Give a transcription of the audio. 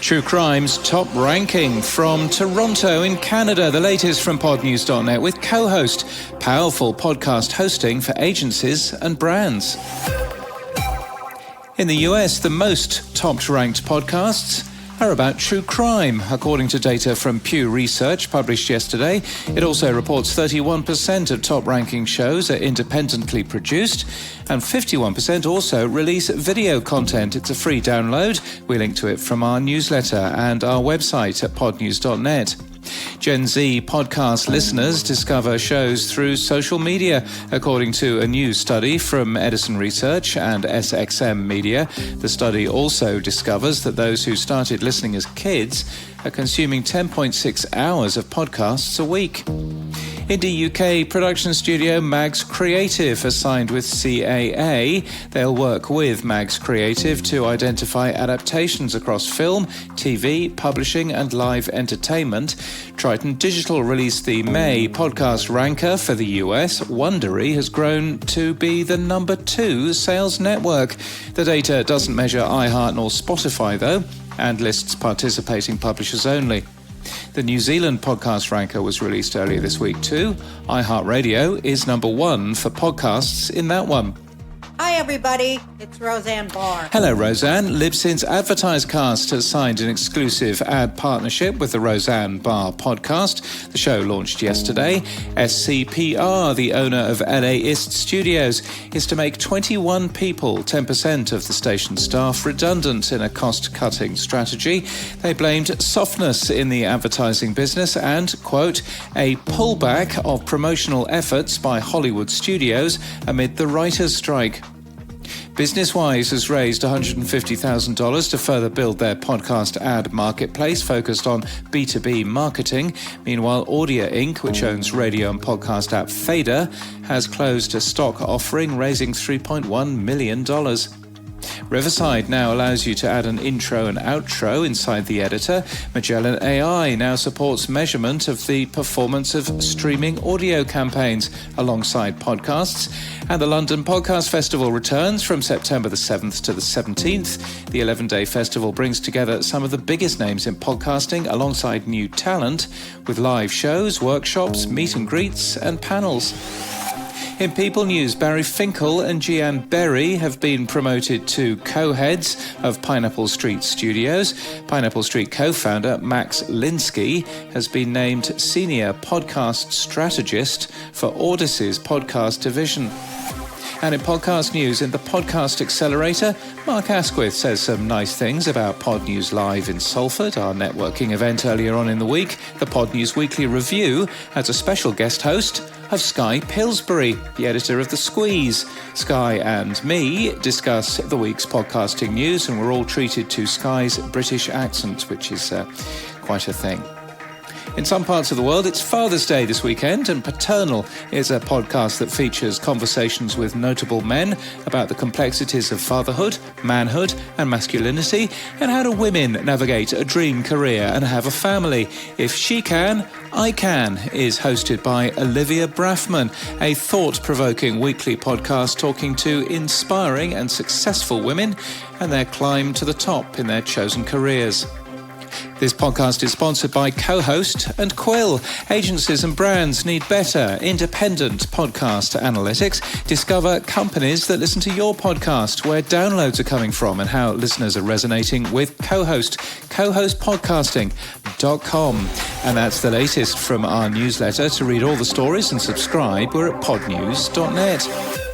True Crime's top ranking from Toronto in Canada. The latest from podnews.net with co-host, powerful podcast hosting for agencies and brands. In the US, the most top-ranked podcasts are about true crime, according to data from Pew Research published yesterday. It also reports 31% of top-ranking shows are independently produced, and 51% also release video content. It's a free download. We link to it from our newsletter and our website at podnews.net. Gen Z podcast listeners discover shows through social media, according to a new study from Edison Research and SXM Media. The study also discovers that those who started listening as kids are consuming 10.6 hours of podcasts a week. Indie UK production studio Mags Creative has signed with CAA. They'll work with Mags Creative to identify adaptations across film, TV, publishing and live entertainment. Triton Digital released the May podcast ranker for the US. Wondery has grown to be the number 2 sales network. The data doesn't measure iHeart nor Spotify though, and lists participating publishers only. The New Zealand podcast ranker was released earlier this week too. iHeartRadio is number 1 for podcasts in that one. Hi everybody, it's Roseanne Barr. Hello Roseanne. Libsyn's AdvertiseCast has signed an exclusive ad partnership with the Roseanne Barr podcast. The show launched yesterday. SCPR, the owner of LAist Studios, is to make 21 people, 10% of the station's staff, redundant in a cost-cutting strategy. They blamed softness in the advertising business and, quote, a pullback of promotional efforts by Hollywood studios amid the writers' strike. BusinessWise has raised $150,000 to further build their podcast ad marketplace focused on B2B marketing. Meanwhile, Audio Inc., which owns radio and podcast app Fader, has closed a stock offering, raising $3.1 million. Riverside now allows you to add an intro and outro inside the editor. Magellan AI now supports measurement of the performance of streaming audio campaigns alongside podcasts. And the London Podcast Festival returns from September the 7th to the 17th. The 11-day festival brings together some of the biggest names in podcasting alongside new talent with live shows, workshops, meet and greets and panels. In People News, Barry Finkel and Gian Berry have been promoted to co-heads of Pineapple Street Studios. Pineapple Street co-founder Max Linsky has been named Senior Podcast Strategist for Audacy's podcast division. And in podcast news, in the Podcast Accelerator, Mark Asquith says some nice things about Pod News Live in Salford, our networking event earlier on in the week. The Pod News Weekly Review has a special guest host of Sky Pillsbury, the editor of The Squeeze. Sky and me discuss the week's podcasting news, and we're all treated to Sky's British accent, which is quite a thing. In some parts of the world, it's Father's Day this weekend, and Paternal is a podcast that features conversations with notable men about the complexities of fatherhood, manhood, and masculinity, and how do women navigate a dream career and have a family. If She Can, I Can is hosted by Olivia Braffman, a thought-provoking weekly podcast talking to inspiring and successful women and their climb to the top in their chosen careers. This podcast is sponsored by Co-Host and Quill. Agencies and brands need better, independent podcast analytics. Discover companies that listen to your podcast, where downloads are coming from, and how listeners are resonating with Co-Host. cohostpodcasting.com. And that's the latest from our newsletter. To read all the stories and subscribe, we're at podnews.net.